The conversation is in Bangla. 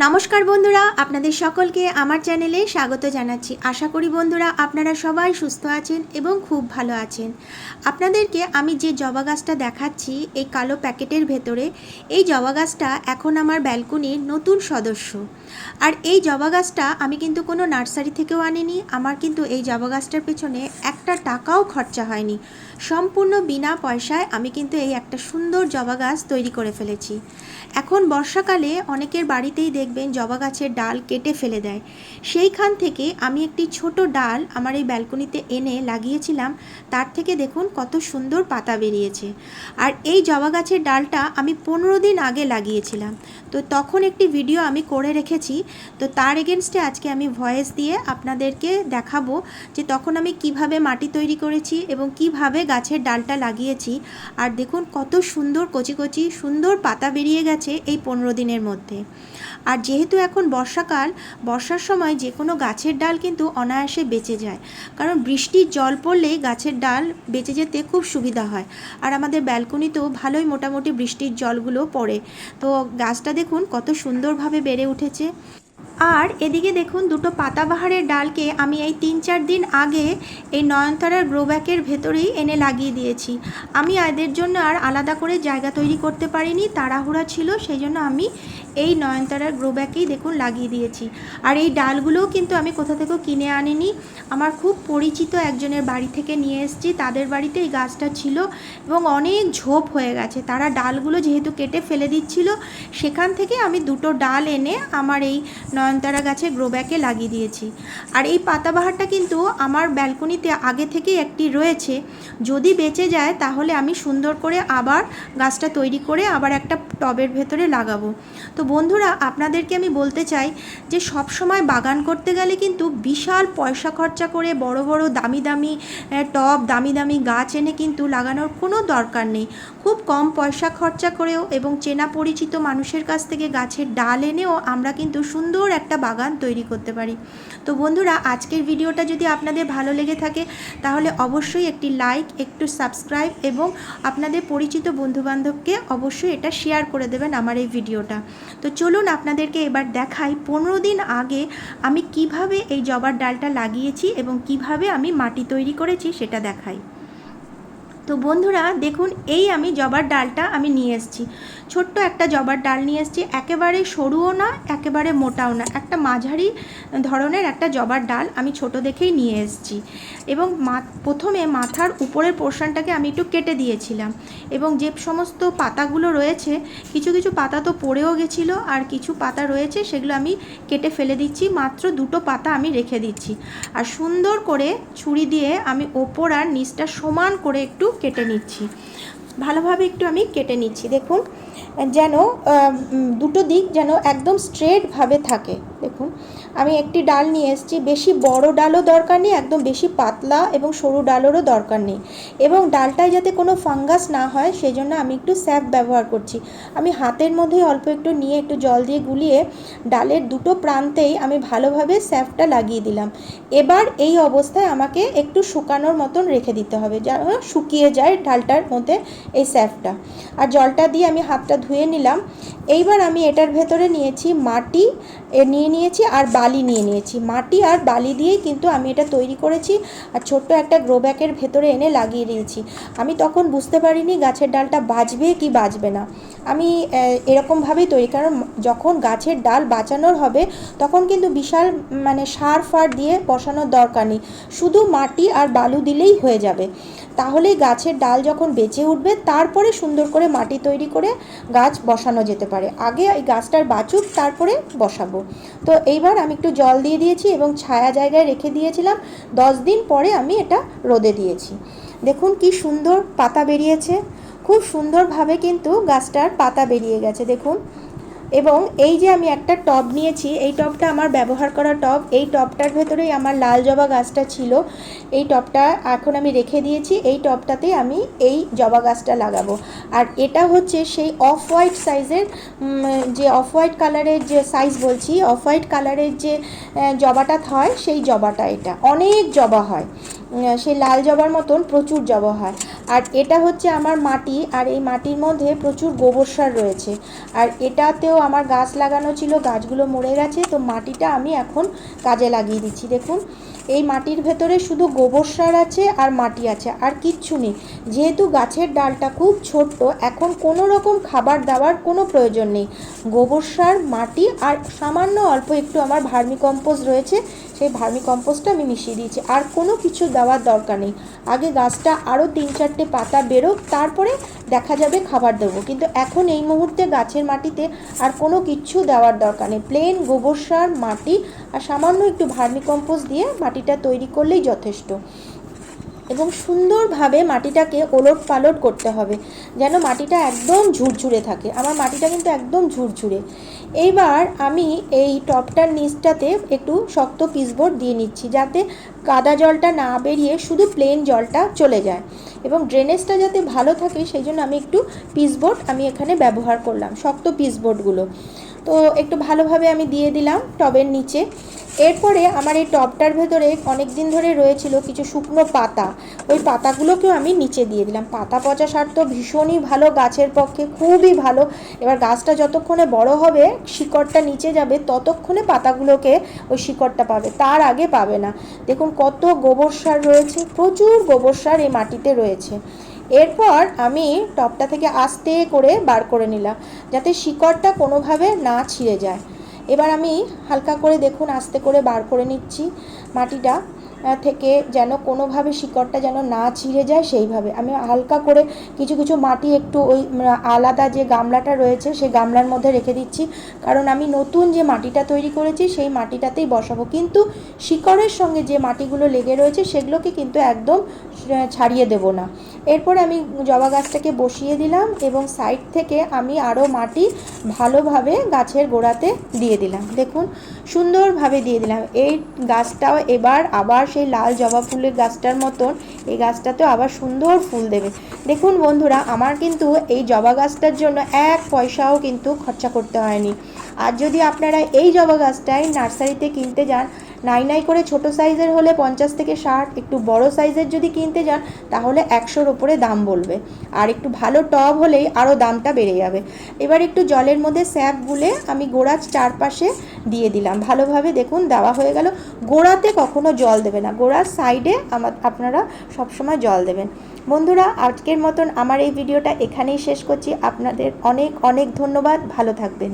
নমস্কার বন্ধুরা, আপনাদের সকলকে আমার চ্যানেলে স্বাগত জানাচ্ছি। আশা করি বন্ধুরা আপনারা সবাই সুস্থ আছেন এবং খুব ভালো আছেন। আপনাদেরকে আমি যে জবা গাছটা দেখাচ্ছি এই কালো প্যাকেটের ভেতরে, এই জবা গাছটা এখন আমার ব্যালকনির নতুন সদস্য। আর এই জবা গাছটা আমি কিন্তু কোনো নার্সারি থেকেও আনিনি। আমার কিন্তু এই জবা গাছটার পেছনে একটা টাকাও খরচা হয়নি। সম্পূর্ণ বিনা পয়সায় আমি কিন্তু এই একটা সুন্দর জবা গাছ তৈরি করে ফেলেছি। এখন বর্ষাকালে অনেকের বাড়িতেই দেখবেন জবা গাছের ডাল কেটে ফেলে দেয়। সেইখান থেকে আমি একটি ছোট ডাল আমার এই ব্যালকনিতে এনে লাগিয়েছিলাম। তার থেকে দেখুন কত সুন্দর পাতা বেরিয়েছে। আর এই জবা গাছের ডালটা আমি 15 দিন আগে লাগিয়েছিলাম। তো তখন একটি ভিডিও আমি করে রেখেছি। তো তার এগেনস্টে আজকে আমি ভয়েস দিয়ে আপনাদেরকে দেখাবো যে তখন আমি কিভাবে মাটি তৈরি করেছি এবং কিভাবে গাছের ডালটা লাগিয়েছি। আর দেখুন কত সুন্দর কচি কচি সুন্দর পাতা বেরিয়ে গেছে এই 15 দিনের মধ্যে। আর যেহেতু এখন বর্ষাকাল, বর্ষার সময় যে কোনো গাছের ডাল কিন্তু অনায়াসে বেঁচে যায়, কারণ বৃষ্টির জল পড়লেই গাছের ডাল বেঁচে যেতে খুব সুবিধা হয়। আর আমাদের ব্যালকনিতেও ভালোই মোটামুটি বৃষ্টির জলগুলো পড়ে। তো গাছটা দেখুন কত সুন্দরভাবে বেড়ে উঠেছে। আর এদিকে দেখুন দুটো পাতাবাহারের ডালকে আমি এই 3-4 দিন আগে এই নয়নতারার গ্রো ব্যাগের ভেতরেই এনে লাগিয়ে দিয়েছি। আমি এদের জন্য আর আলাদা করে জায়গা তৈরি করতে পারিনি, তাড়াহুড়া ছিল, সেই জন্য আমি এই নয়নতারার গ্রো ব্যাগেই দেখুন লাগিয়ে দিয়েছি। আর এই ডালগুলোও কিন্তু আমি কোথা থেকেও কিনে আনিনি, আমার খুব পরিচিত একজনের বাড়ি থেকে নিয়ে এসেছি। তাদের বাড়িতে এই গাছটা ছিল এবং অনেক ঝোপ হয়ে গেছে, তারা ডালগুলো যেহেতু কেটে ফেলে দিচ্ছিল, সেখান থেকে আমি দুটো ডাল এনে আমার এই নয়নতারা গাছে গ্রো ব্যাগে লাগিয়ে দিয়েছি। আর এই পাতাবাহারটা কিন্তু আমার ব্যালকনিতে আগে থেকেই একটি রয়েছে, যদি বেঁচে যায় তাহলে আমি সুন্দর করে আবার গাছটা তৈরি করে আবার একটা টবের ভেতরে লাগাবো। তো বন্ধুরা আপনাদেরকে আমি বলতে চাই যে সব সময় বাগান করতে গেলে কিন্তু বিশাল পয়সা খরচা করে বড় বড় দামি দামি টব, দামি দামি গাছ এনে কিন্তু লাগানোর কোনো দরকার নেই। খুব কম পয়সা খরচা করেও এবং চেনা পরিচিত মানুষের কাছ থেকে গাছের ডাল এনেও আমরা কিন্তু সুন্দর একটা বাগান তৈরি করতে পারি। তো বন্ধুরা আজকের ভিডিওটা যদি আপনাদের ভালো লেগে থাকে তাহলে অবশ্যই একটি লাইক, একটু সাবস্ক্রাইব এবং আপনাদের পরিচিত বন্ধুবান্ধবকে অবশ্যই এটা শেয়ার করে দেবেন আমার এই ভিডিওটা। তো চলুন আপনাদেরকে এবার দেখাই 15 দিন আগে আমি কিভাবে এই জবার ডালটা লাগিয়েছি এবং কিভাবে আমি মাটি তৈরি করেছি সেটা দেখাই। তো বন্ধুরা দেখুন এই আমি জবার ডালটা আমি নিয়ে এসেছি, ছোট্ট একটা জবার ডাল নিয়ে এসেছি, একেবারে সরুও না একেবারে মোটাও না, একটা মাঝারি ধরনের একটা জবার ডাল আমি ছোট দেখেই নিয়ে এসেছি। এবং প্রথমে মাথার উপরের পোর্শনটাকে আমি একটু কেটে দিয়েছিলাম এবং যে সমস্ত পাতাগুলো রয়েছে, কিছু কিছু পাতা তো পড়েও গেছিলো আর কিছু পাতা রয়েছে সেগুলো আমি কেটে ফেলে দিচ্ছি, মাত্র দুটো পাতা আমি রেখে দিচ্ছি। আর সুন্দর করে ছুরি দিয়ে আমি ওপর আর নিচটা সমান করে একটু কেটে নিচ্ছি, ভালোভাবে একটু আমি কেটে নিচ্ছি। দেখুন যেন দুটো দিক যেন একদম স্ট্রেটভাবে থাকে। দেখুন আমি একটি ডাল নিয়ে এসেছি, বেশি বড় ডালও দরকার নেই, একদম বেশি পাতলা এবং সরু ডালেরও দরকার নেই, এবং ডালটায় যাতে কোনো ফাঙ্গাস না হয় সেই জন্য আমি একটু স্যাপ ব্যবহার করছি। আমি হাতের মধ্যে অল্প একটু নিয়ে একটু জল দিয়ে গুলিয়ে ডালের দুটো প্রান্তেই আমি ভালোভাবে স্যাপটা লাগিয়ে দিলাম। এবার এই অবস্থায় আমাকে একটু শুকানোর মতন রেখে দিতে হবে, যেন শুকিয়ে যায় ডালটার মধ্যে এই স্যাপটা। আর জলটা দিয়ে আমি হাতটা ধুয়ে নিলাম। এইবার আমি এটার ভেতরে নিয়েছি মাটি নিয়েছি আর বালি নিয়েছি। মাটি আর বালি দিয়েই কিন্তু আমি এটা তৈরি করেছি আর ছোট্ট একটা গ্রো ব্যাগের ভেতরে এনে লাগিয়ে দিয়েছি। আমি তখন বুঝতে পারিনি গাছের ডালটা বাঁচবে কি বাঁচবে না। আমি এরকমভাবেই তৈরি, কারণ যখন গাছের ডাল বাঁচানোর হবে তখন কিন্তু বিশাল সার ফার দিয়ে বসানোর দরকার নেই, শুধু মাটি আর বালু দিলেই হয়ে যাবে। তাহলেই গাছের ডাল যখন বেঁচে উঠবে তারপরে সুন্দর করে মাটি তৈরি করে গাছ বসানো যেতে পারে। আগে এই গাছটার বাঁচুক তারপরে বসাবো। তো এইবার আমি একটু জল দিয়ে দিয়েছি এবং ছায়া জায়গায় রেখে দিয়েছিলাম। 10 দিন পরে আমি এটা রোদে দিয়েছি। দেখুন কি সুন্দর পাতা বেরিয়েছে, খুব সুন্দরভাবে কিন্তু গাছটার পাতা বেরিয়ে গেছে দেখুন। এবং এই যে আমি একটা টব নিয়েছি, এই টবটা আমার ব্যবহার করা টব, এই টবটার ভেতরেই আমার লাল জবা গাছটা ছিল। এই টবটা এখন আমি রেখে দিয়েছি, এই টবটাতেই আমি এই জবা গাছটা লাগাবো। আর এটা হচ্ছে সেই অফ হোয়াইট সাইজের, যে অফ হোয়াইট কালারের যে সাইজ বলছি, অফ হোয়াইট কালারের যে জবাটা হয় সেই জবাটা, এটা অনেক জবা হয়, সেই লাল জবার মতন প্রচুর জবা হয়। আর এটা হচ্ছে আমার মাটি, আর এই মাটির মধ্যে প্রচুর গোবর সার রয়েছে। আর এটাতেও আমার গাছ লাগানো ছিল, গাছগুলো মরে গেছে, তো মাটিটা আমি এখন কাজে লাগিয়ে দিচ্ছি। দেখুন এই মাটির ভেতরে শুধু গোবর সার আছে আর মাটি আছে, আর কিচ্ছু নেই। যেহেতু গাছের ডালটা খুব ছোট্ট, এখন কোনো রকম খাবার দেওয়ার কোনো প্রয়োজন নেই। গোবর সার, মাটি আর সামান্য অল্প একটু আমার ভার্মি কম্পোস্ট রয়েছে, সেই ভার্মি কম্পোস্টটা আমি মিশিয়ে দিয়েছি। আর কোনো কিছু দেওয়ার দরকার নেই। আগে গাছটা আরও 3-4টে পাতা বেরোক, তারপরে দেখা যাবে খাবার দেবো, কিন্তু এখন এই মুহূর্তে গাছের মাটিতে আর কোনো কিচ্ছু দেওয়ার দরকার নেই। প্লেন গোবর সার, মাটি আর সামান্য একটু ভার্মি কম্পোস্ট দিয়ে মাটিটা তৈরি করলেই যথেষ্ট। এবং সুন্দরভাবে মাটিটাকে ওলট পালট করতে হবে, যেন মাটিটা একদম ঝুরঝুরে থাকে। আমার মাটিটা কিন্তু একদম ঝুরঝুরে। এইবার আমি এই টবটার নিচটাতে একটু শক্ত পিচবোর্ড দিয়ে নিচ্ছি, যাতে কাদা জলটা না বেরিয়ে শুধু প্লেন জলটা চলে যায়, এবং ড্রেনেজটা যাতে ভালো থাকে সেই জন্য আমি একটু পিচবোর্ড আমি এখানে ব্যবহার করলাম, শক্ত পিচবোর্ডগুলো। তো একটু ভালোভাবে আমি দিয়ে দিলাম টবের নিচে। এরপরে আমার এই টবটার ভেতরে অনেক দিন ধরে রয়েছিল কিছু শুকনো পাতা, ওই পাতাগুলোকেও আমি নিচে দিয়ে দিলাম। পাতা পচা সার তো ভীষণই ভালো গাছের পক্ষে, খুবই ভালো। এবার গাছটা যতক্ষণে বড় হবে, শিকড়টা নিচে যাবে, ততক্ষণে পাতাগুলোকে ওই শিকড়টা পাবে, তার আগে পাবে না। দেখুন কত গোবর সার রয়েছে, প্রচুর গোবর সার এই মাটিতে রয়েছে। এরপর আমি টবটা থেকে আস্তে করে বার করে নিলাম, যাতে শিকড়টা কোনোভাবে না ছিঁড়ে যায়। এবার আমি হালকা করে দেখুন আস্তে করে বার করে নিচ্ছি মাটিটা থেকে, যেন কোনোভাবে শিকড়টা যেন না ছিঁড়ে যায়, সেইভাবে আমি হালকা করে কিছু কিছু মাটি একটু ওই আলাদা যে গামলাটা রয়েছে সেই গামলার মধ্যে রেখে দিচ্ছি, কারণ আমি নতুন যে মাটিটা তৈরি করেছি সেই মাটিটাতেই বসাবো। কিন্তু শিকড়ের সঙ্গে যে মাটিগুলো লেগে রয়েছে সেগুলোকে কিন্তু একদম ছাড়িয়ে দেব না। এরপর আমি জবা গাছটাকে বসিয়ে দিলাম, এবং সাইড থেকে আমি আরও মাটি ভালোভাবে গাছের গোড়াতে দিয়ে দিলাম। দেখুন সুন্দরভাবে দিয়ে দিলাম। এই গাছটাও এবার আবার সেই লাল জবা ফুলের গাছটার মতন এই গাছটাতেও আবার সুন্দর ফুল দেবে। দেখুন বন্ধুরা, আমার কিন্তু এই জবা গাছটার জন্য 1 পয়সাও কিন্তু খরচা করতে হয়নি। আর যদি আপনারা এই জবা গাছটাই নার্সারিতে কিনতে যান, নাই করে ছোট সাইজের হলে 50 থেকে 60, একটু বড় সাইজের যদি কিনতে যান তাহলে 100-র ওপরে দাম বলবে, আর একটু ভালো টব হলেই আরও দামটা বেড়ে যাবে। এবার একটু জলের মধ্যে স্যাপ গুলে আমি গোড়ার চারপাশে দিয়ে দিলাম, ভালোভাবে দেখুন দেওয়া হয়ে গেল। গোড়াতে কখনো জল দেবে না, গোড়ার সাইডে আপনারা সবসময় জল দেবেন। বন্ধুরা, আজকের মতন আমার এই ভিডিওটা এখানেই শেষ করছি। আপনাদের অনেক অনেক ধন্যবাদ, ভালো থাকবেন।